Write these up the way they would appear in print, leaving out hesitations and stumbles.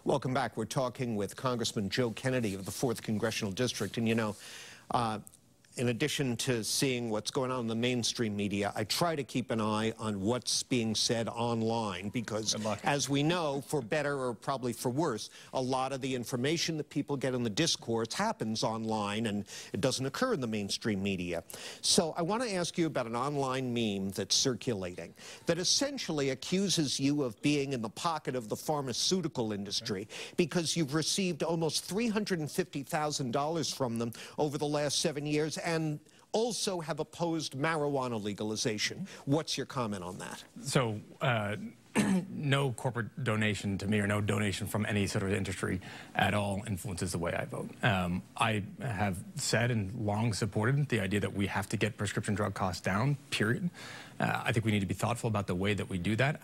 Welcome back. We're talking with Congressman Joe Kennedy of the 4th Congressional District. And, you know, in addition to seeing what's going on in the mainstream media, I try to keep an eye on what's being said online because, as we know, for better or probably for worse, a lot of the information that people get in the discourse happens online and it doesn't occur in the mainstream media. So I want to ask you about an online meme that's circulating that essentially accuses you of being in the pocket of the pharmaceutical industry because you've received almost $350,000 from them over the last 7 years and also have opposed marijuana legalization. What's your comment on that? So, no corporate donation to me or no donation from any sort of industry at all influences the way I vote. I have said and long supported the idea that we have to get prescription drug costs down, period. I think we need to be thoughtful about the way that we do that.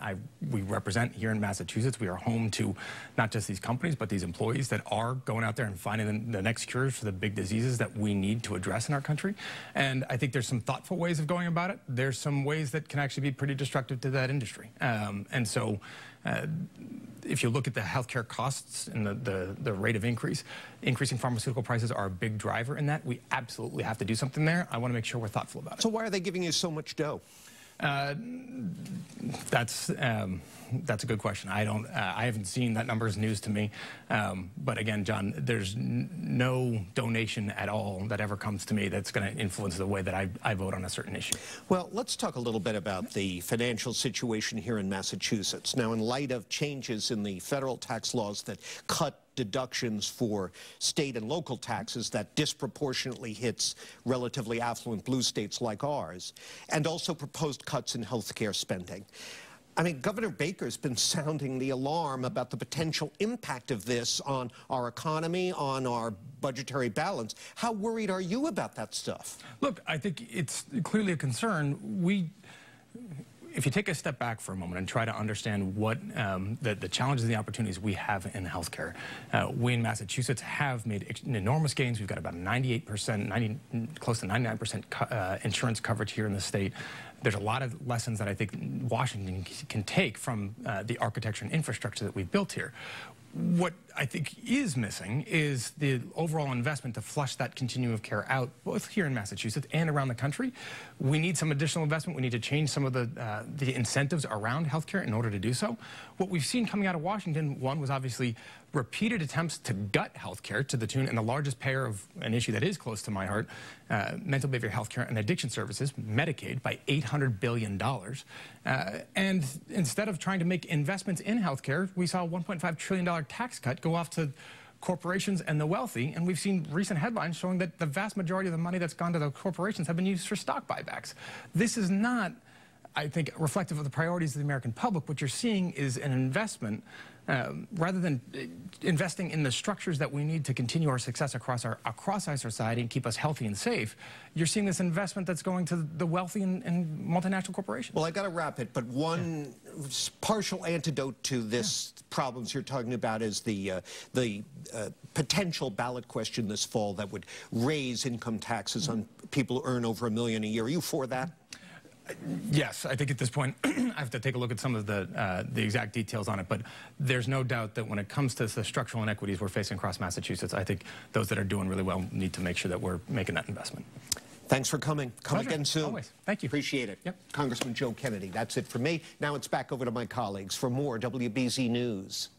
We represent here in Massachusetts. We are home to not just these companies, but these employees that are going out there and finding the next cures for the big diseases that we need to address in our country. And I think there's some thoughtful ways of going about it. There's some ways that can actually be pretty destructive to that industry. And so if you look at the healthcare costs and the rate of increasing pharmaceutical prices are a big driver in that. We absolutely have to do something there. I want to make sure we're thoughtful about it. So why are they giving you so much dough? That's a good question. I haven't seen that number as news to me. But again, John, there's no donation at all that ever comes to me that's going to influence the way that I vote on a certain issue. Well, let's talk a little bit about the financial situation here in Massachusetts. Now, in light of changes in the federal tax laws that cut deductions for state and local taxes that disproportionately hits relatively affluent blue states like ours, and also proposed cuts in health care spending. I mean, Governor Baker's been sounding the alarm about the potential impact of this on our economy, on our budgetary balance. How worried are you about that stuff? Look, I think it's clearly a concern. If you take a step back for a moment and try to understand what the challenges and the opportunities we have in healthcare, we in Massachusetts have made enormous gains. We've got about 98%, close to 99% insurance coverage here in the state. There's a lot of lessons that I think Washington can take from the architecture and infrastructure that we've built here. What I think is missing is the overall investment to flush that continuum of care out, both here in Massachusetts and around the country. We need some additional investment. We need to change some of the incentives around healthcare in order to do so. What we've seen coming out of Washington, one was obviously repeated attempts to gut healthcare to the tune, and the largest payer of an issue that is close to my heart, mental behavioral healthcare and addiction services, Medicaid, by $800 billion. And instead of trying to make investments in healthcare, we saw a $1.5 trillion tax cut go off to corporations and the wealthy, and we've seen recent headlines showing that the vast majority of the money that's gone to the corporations have been used for stock buybacks. This is not, I think, reflective of the priorities of the American public. What you're seeing is an investment, rather than investing in the structures that we need to continue our success across our society and keep us healthy and safe, you're seeing this investment that's going to the wealthy and multinational corporations. Well, I got to wrap it, but one partial antidote to this problems you're talking about is the potential ballot question this fall that would raise income taxes on people who earn over $1 million a year. Are you for that? Yes, I think at this point I have to take a look at some of the exact details on it, but there's no doubt that when it comes to the structural inequities we're facing across Massachusetts, I think those that are doing really well need to make sure that we're making that investment. Thanks for coming. Come again soon. Always. Thank you. Appreciate it. Yep. Congressman Joe Kennedy, that's it for me. Now it's back over to my colleagues for more WBZ News.